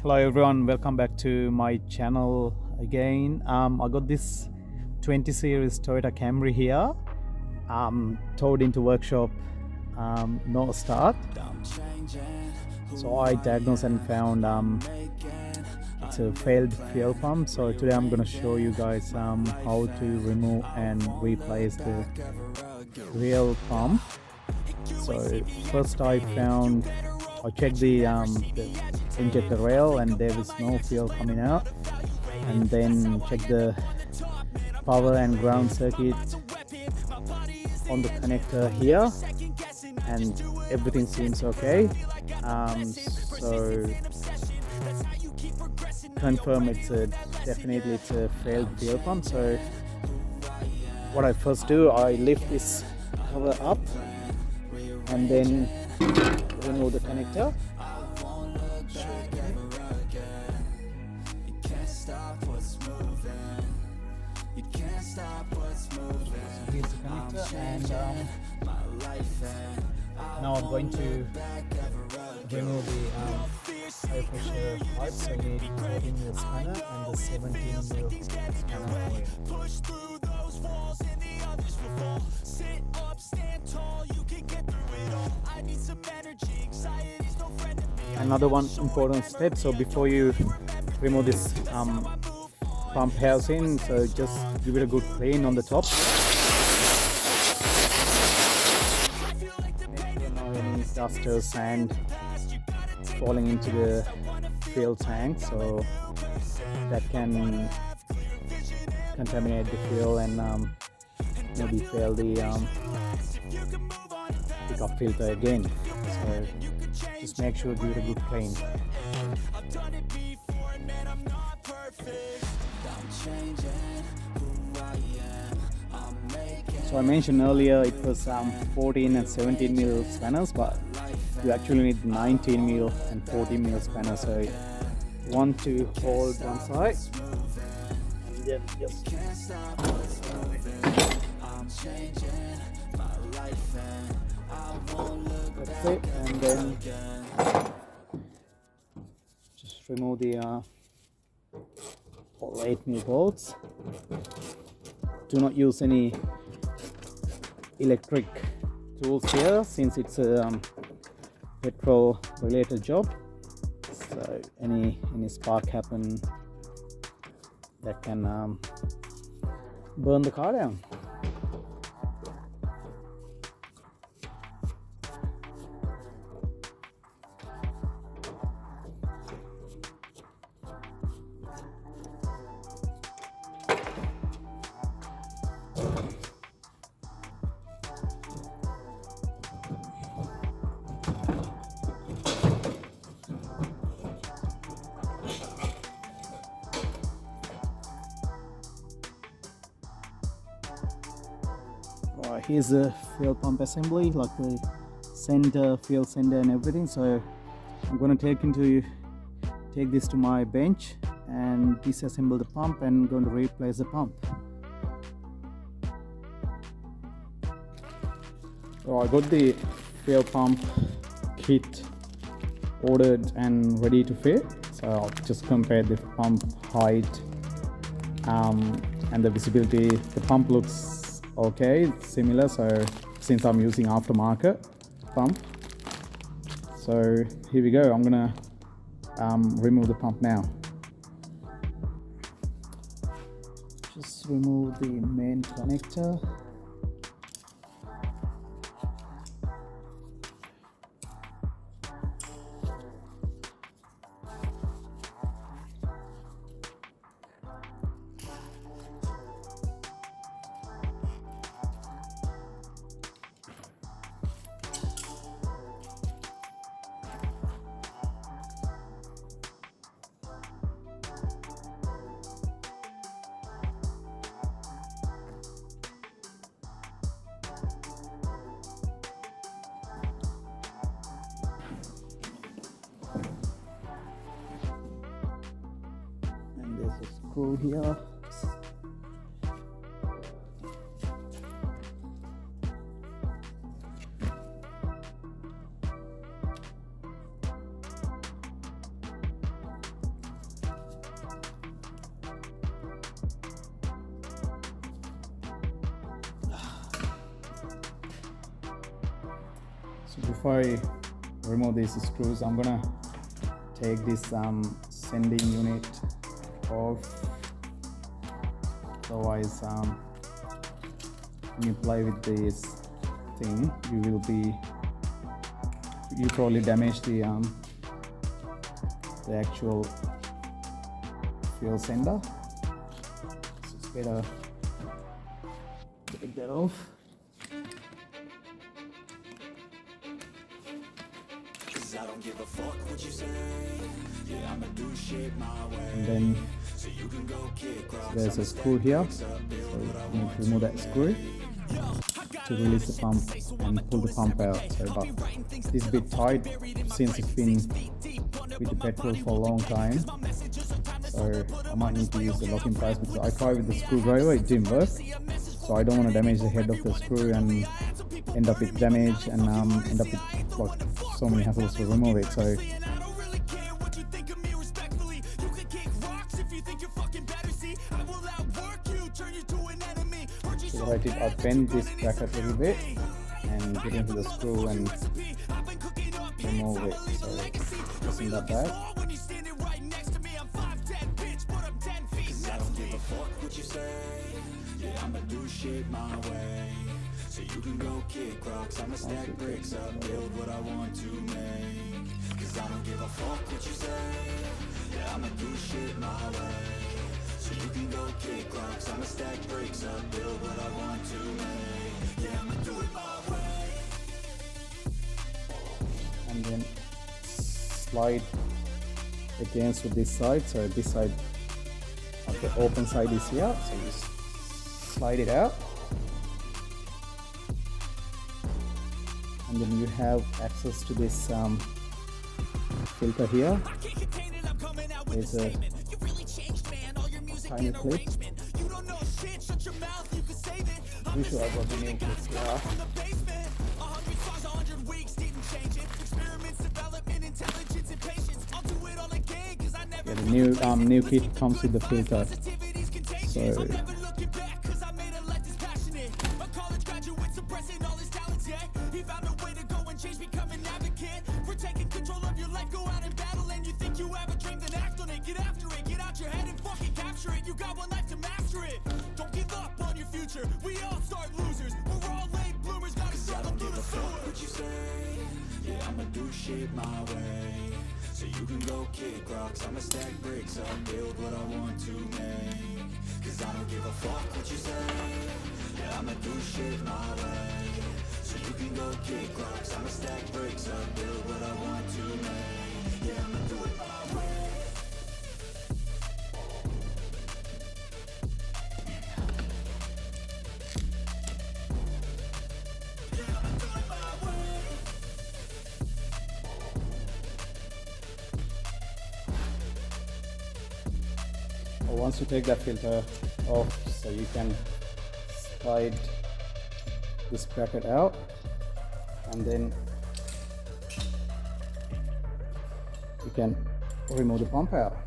Hello everyone, welcome back to my channel again. I got this 20 series Toyota Camry here, towed into workshop, no start. So I diagnosed and found it's a failed fuel pump. So today I'm going to show you guys how to remove and replace the real pump. So first I checked the injector rail and there was no fuel coming out, and then checked the power and ground circuit on the connector here, and everything seems okay. So confirm it's definitely a failed fuel pump. So what I first do, I lift this cover up and then remove the connector. Here's the connector, and now I'm going to remove the high pressure pipe. So you need 14mm spanner and the 17mm spanner here. Another one important step, so before you remove this pump housing, so just give it a good clean on the top. Make sure no any dust or sand falling into the fuel tank, so that can contaminate the fuel and maybe fail the pickup filter again. So just make sure give it a good clean. So I mentioned earlier it was 14 and 17mm spanners, but you actually need 19mm and 14mm spanners. So you want to hold one side and then just that's it, and then just remove the all 8mm bolts. Do not use any electric tools here since it's a petrol related job, so any spark happen that can burn the car down. Here's the fuel pump assembly, like the center, fuel sender and everything. So I'm going to take this to my bench and disassemble the pump and going to replace the pump. So I got the fuel pump kit ordered and ready to fit. So I'll just compare the pump height and the visibility. The pump looks okay, it's similar, so since I'm using aftermarket pump. So here we go, I'm gonna remove the pump now. Just remove the main connector. There's a screw here. So before I remove these screws, I'm gonna take this sending unit off. Otherwise, when you play with this thing, you probably damage the actual fuel sender. So it's better take that off. I don't give a fuck what you say. Yeah, I'ma do shit my way. And then So you can go kick rocks. there's a screw here, so you need to remove that screw to release the pump and pull the pump out. So but this bit tight since it's been with the petrol for a long time, so I might need to use the locking pliers because I tried with the screwdriver, it didn't work. So I don't want to damage the head of the screw and end up with damage and end up with like so many hassles to remove it. So what I did, I bent this bracket a little bit and get into the screw and remove it. So isn't that bad? I don't give a fuck what you say. Yeah, I'ma do shit my way. So you can go kick rocks. I'ma stack bricks up, build what I want to make. Cause I don't give a fuck what you say. Yeah, I'ma do shit my way. So you can go kick rocks. I'ma stack bricks up, build what I want to make. Yeah, I'ma do it my way. And then slide against with this side. So this side of the open side is here. So you slide it out. And then you have access to this filter here. There's a tiny clip. Pretty sure I got the new clips here. Yeah, the new kit comes with the filter. So we all start losers. We're all late bloomers. Gotta I don't give a fuck what you say. Yeah, I'ma do shit my way. So you can go kick rocks. I'ma stack bricks up, build what I want to make. Cause I don't give a fuck what you say. Yeah, I'ma do shit my way. So you can go kick rocks. I'ma stack bricks up, build what I want to make. Yeah, I'ma do it my way. once you take that filter off, so you can slide this bracket out, and then you can remove the pump out.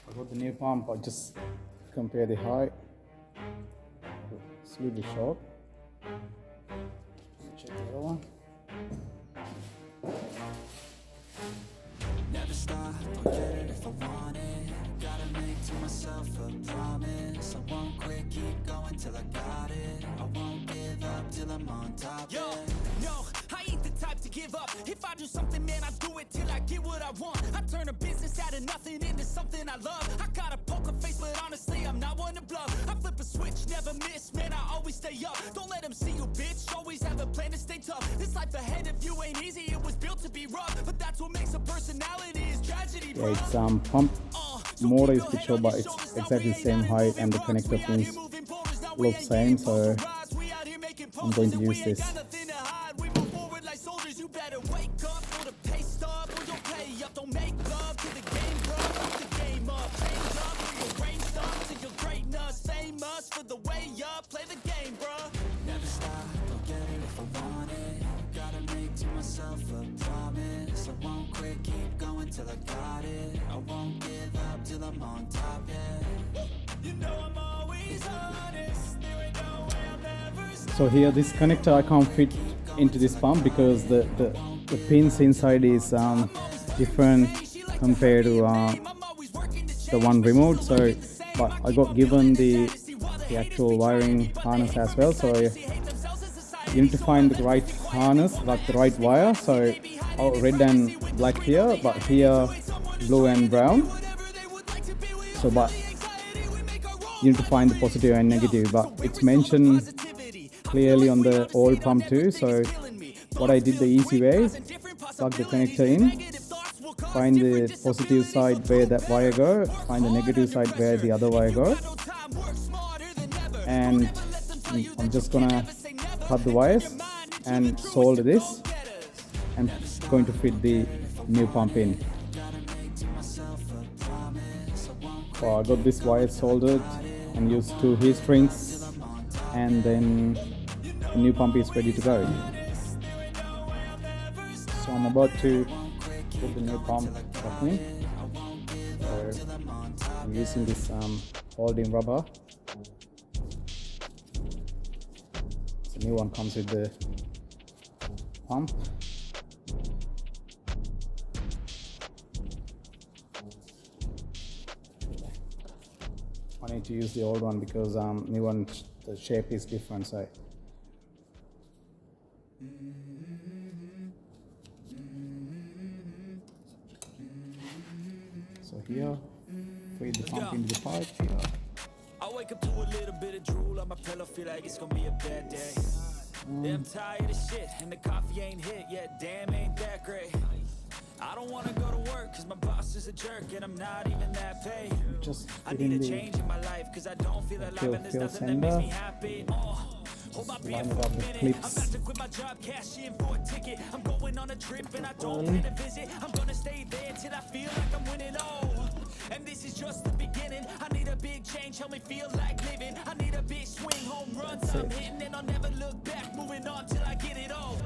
I got the new pump. I just compare the height. It's really short. Check the other one. Never stop, I'll get it if I want it. Gotta make to myself a promise. I won't quit, keep going till I got it. I won't give up till I'm on top. Yo, no, I ain't the type to give up. If I do something, man, I do it till I get what I want. I turn a business out of nothing into something I love. I got a poker face, but honestly, I'm not one to bluff. I flip a switch, never miss, man, I always stay up. Don't let them see you, bitch, always have a plan to stay tough. This life ahead of you ain't easy, it was built to be rough. But that's what makes a personality, is tragedy, bro. Yeah, it's pump motor is picture, but it's exactly the same height and the connector pins look same, so I'm going to use this. For the way up, play the game, bro. Never stop, I'll get it if I want it. Gotta make to myself a promise. promise I won't quit, keep going till I got it. I won't give up till I'm on top, yeah. You know I'm always honest, there ain't no way I'll never stop. So here this connector I can't fit into this pump because the pins inside is different compared to the one removed. So but I got given the actual wiring harness as well, so you need to find the right harness, like the right wire. So red and black here, but here blue and brown. So but you need to find the positive and negative, but it's mentioned clearly on the old pump too. So what I did the easy way, plug the connector in, find the positive side where that wire go, find the negative side where the other wire go, and I'm just gonna cut the wires and solder this and going to fit the new pump in. So I got this wire soldered and used 2 heat strings, and then the new pump is ready to go. So I'm about to put the new pump back in. So I'm using this holding rubber. The new one comes with the pump. I need to use the old one because new one, the shape is different. So here, feed the pump into the pipe here. I wake up to a little bit of drool on my pillow, feel like it's gonna be a bad day. Yeah, I'm tired of shit, and the coffee ain't hit yet, damn ain't that great. I don't wanna go to work, cause my boss is a jerk, and I'm not even that paid. Just I need a change in my life, cause I don't feel alive, and there's nothing that makes me happy. Hold my beer for a minute, I'm about to quit my job, cash in for a ticket. I'm going on a trip, and I don't plan to visit. I'm gonna stay there till I feel like I'm winning, and this is just the beginning. I need a big change, help me feel like living. I need a big swing, home runs I'm hitting, and I'll never look back, moving on till I get it all.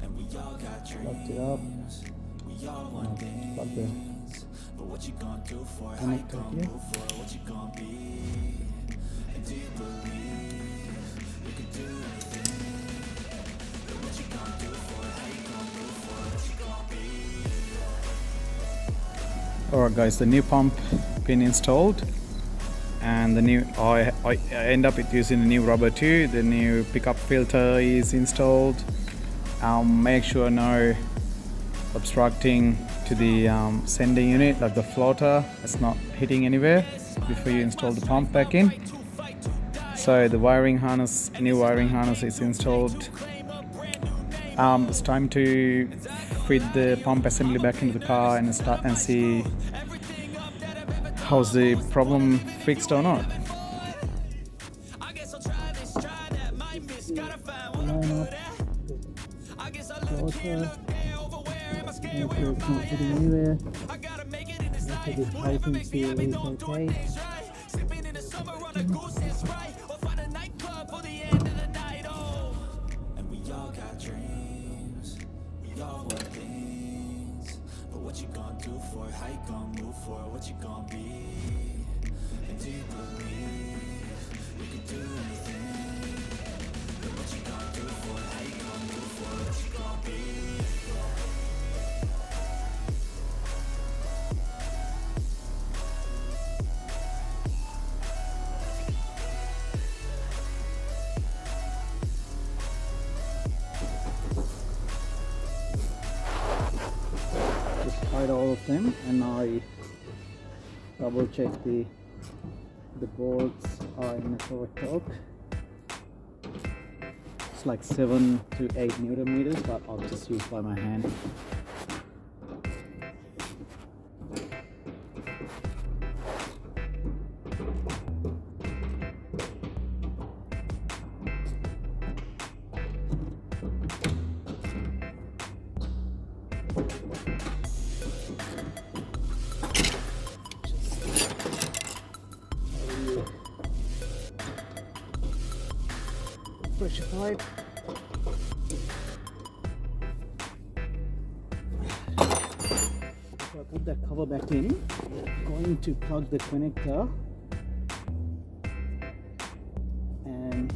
And we all got Locked it up. dreams, we all want Plug the things. But what you gonna do for it? How you connector gonna here. move for it? What you gonna be? And do you believe you can do anything? But what you gonna do for it? How you gonna move for it? What you gonna be? Alright guys, the new pump pin installed, and the new I end up with using the new rubber too. The new pickup filter is installed. Make sure no obstructing to the sending unit, like the floater, it's not hitting anywhere before you install the pump back in. So the wiring harness, new wiring harness is installed. It's time to fit the pump assembly back into the car and start and see how's the problem fixed or not. And we all got dreams, we all want things. But what you gonna do for it? How you gonna move for it? What you gonna be? And do you believe you can do anything? But what you gonna do for it? How you gonna move for it? What you gonna be? Just tried all of them, and I double check the bolts are in the correct torque. It's like 7 to 8 Newton meters, but I'll just use by my hand. Pressure pipe. I put that cover back in. Going to plug the connector and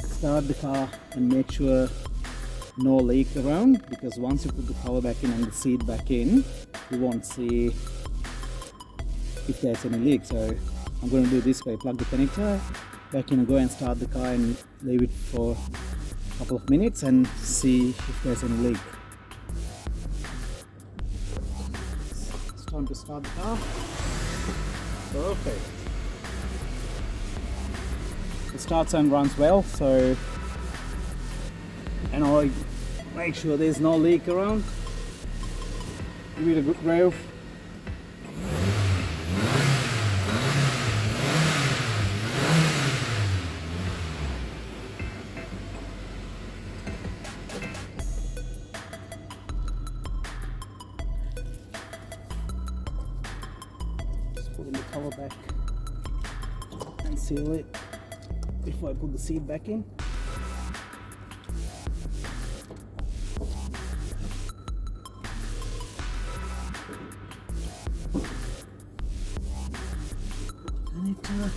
start the car and make sure no leak around, because once you put the cover back in and the seat back in, you won't see if there's any leak. So I'm going to do this way: plug the connector back in and go and start the car and leave it for a couple of minutes and see if there's any leak. It's time to start the car. Perfect. It starts and runs well, so, and I make sure there's no leak around. Give it a good rev. Just putting the cover back and seal it before I put the seat back in. Connector.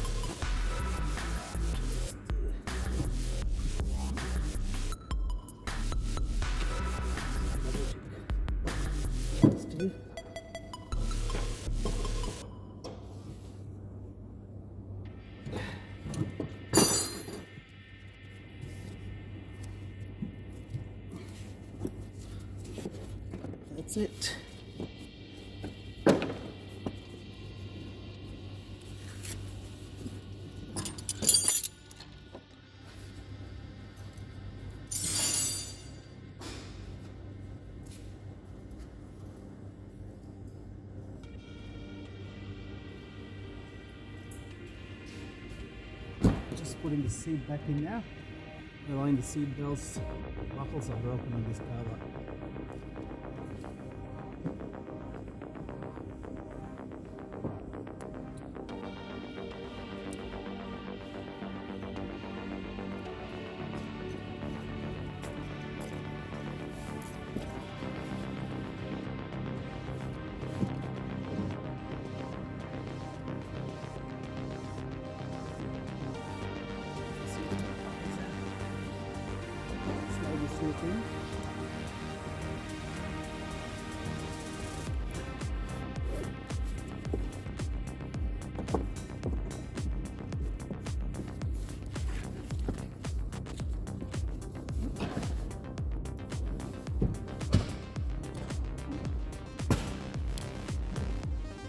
That's it. Just putting the seat back in now. Allowing the seat belts, buckles are broken on this car.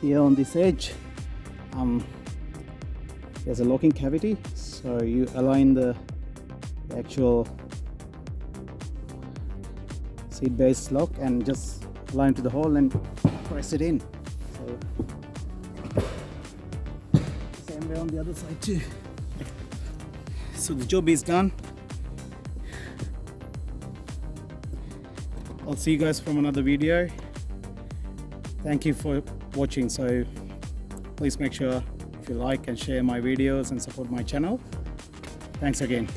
Here on this edge, there's a locking cavity, so you align the actual seat base lock and just align to the hole and press it in. So same way on the other side too. So the job is done. I'll see you guys from another video. Thank you for watching. So please make sure if you like and share my videos and support my channel. Thanks again.